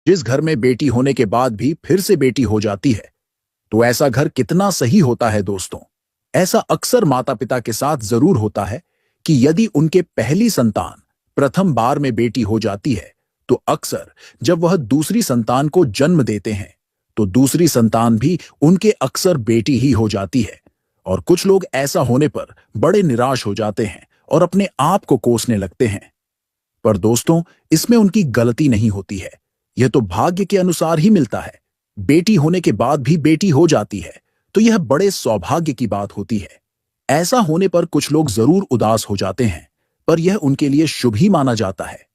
जिस घर में बेटी होने के बाद भी फिर से बेटी हो जाती है, तो ऐसा घर कितना सही होता है दोस्तों। ऐसा अक्सर माता पिता के साथ जरूर होता है कि यदि उनके पहली संतान प्रथम बार में बेटी हो जाती है, तो अक्सर जब वह दूसरी संतान को जन्म देते हैं, तो दूसरी संतान भी उनके अक्सर बेटी ही हो जाती है। और कुछ लोग ऐसा होने पर बड़े निराश हो जाते हैं और अपने आप को कोसने लगते हैं। पर दोस्तों, इसमें उनकी गलती नहीं होती है। यह तो भाग्य के अनुसार ही मिलता है। बेटी होने के बाद भी बेटी हो जाती है, तो यह बड़े सौभाग्य की बात होती है। ऐसा होने पर कुछ लोग जरूर उदास हो जाते हैं, पर यह उनके लिए शुभ ही माना जाता है।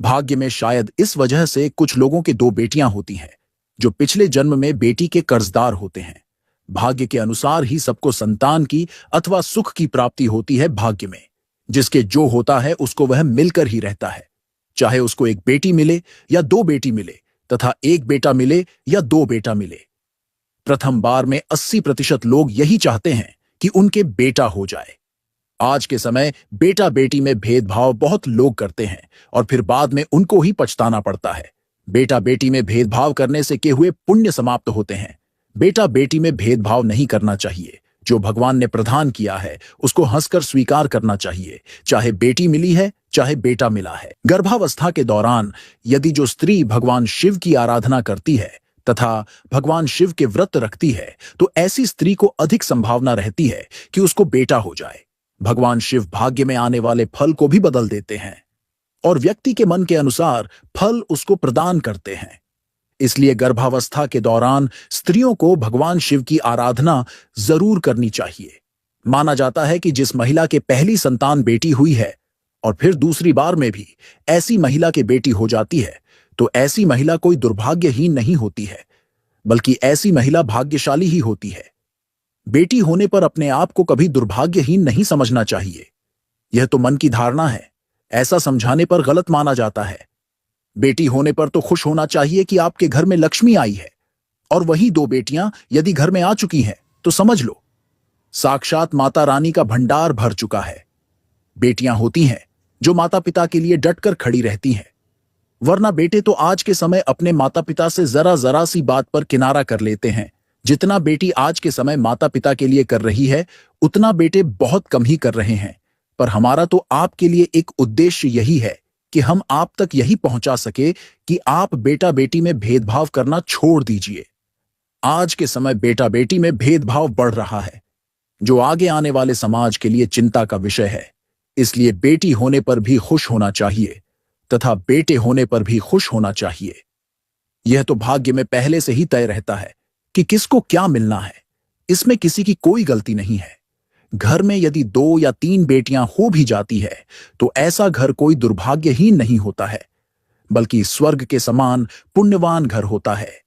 भाग्य में शायद इस वजह से कुछ लोगों के दो बेटियां होती हैं, जो पिछले जन्म में बेटी के कर्जदार होते हैं। भाग्य के अनुसार ही सबको संतान की अथवा सुख की प्राप्ति होती है। भाग्य में जिसके जो होता है उसको वह मिलकर ही रहता है, चाहे उसको एक बेटी मिले या दो बेटी मिले, तथा एक बेटा मिले या दो बेटा मिले। प्रथम बार में 80% लोग यही चाहते हैं कि उनके बेटा हो जाए। आज के समय बेटा बेटी में भेदभाव बहुत लोग करते हैं और फिर बाद में उनको ही पछताना पड़ता है। बेटा बेटी में भेदभाव करने से किए हुए पुण्य समाप्त होते हैं। बेटा बेटी में भेदभाव नहीं करना चाहिए। जो भगवान ने प्रदान किया है उसको हंसकर स्वीकार करना चाहिए, चाहे बेटी मिली है चाहे बेटा मिला है। गर्भावस्था के दौरान यदि जो स्त्री भगवान शिव की आराधना करती है तथा भगवान शिव के व्रत रखती है, तो ऐसी स्त्री को अधिक संभावना रहती है कि उसको बेटा हो जाए। भगवान शिव भाग्य में आने वाले फल को भी बदल देते हैं और व्यक्ति के मन के अनुसार फल उसको प्रदान करते हैं। इसलिए गर्भावस्था के दौरान स्त्रियों को भगवान शिव की आराधना जरूर करनी चाहिए। माना जाता है कि जिस महिला के पहली संतान बेटी हुई है और फिर दूसरी बार में भी ऐसी महिला के बेटी हो जाती है, तो ऐसी महिला कोई दुर्भाग्यहीन नहीं होती है, बल्कि ऐसी महिला भाग्यशाली ही होती है। बेटी होने पर अपने आप को कभी दुर्भाग्यहीन नहीं समझना चाहिए। यह तो मन की धारणा है। ऐसा समझाने पर गलत माना जाता है। बेटी होने पर तो खुश होना चाहिए कि आपके घर में लक्ष्मी आई है, और वही दो बेटियां यदि घर में आ चुकी हैं, तो समझ लो साक्षात माता रानी का भंडार भर चुका है। बेटियां होती हैं जो माता पिता के लिए डटकर खड़ी रहती हैं, वरना बेटे तो आज के समय अपने माता पिता से जरा जरा सी बात पर किनारा कर लेते हैं। जितना बेटी आज के समय माता पिता के लिए कर रही है, उतना बेटे बहुत कम ही कर रहे हैं। पर हमारा तो आपके लिए एक उद्देश्य यही है कि हम आप तक यही पहुंचा सके कि आप बेटा बेटी में भेदभाव करना छोड़ दीजिए। आज के समय बेटा बेटी में भेदभाव बढ़ रहा है, जो आगे आने वाले समाज के लिए चिंता का विषय है। इसलिए बेटी होने पर भी खुश होना चाहिए तथा बेटे होने पर भी खुश होना चाहिए। यह तो भाग्य में पहले से ही तय रहता है कि किसको क्या मिलना है। इसमें किसी की कोई गलती नहीं है। घर में यदि 2 या 3 बेटियां हो भी जाती है, तो ऐसा घर कोई दुर्भाग्यहीन नहीं होता है, बल्कि स्वर्ग के समान पुण्यवान घर होता है।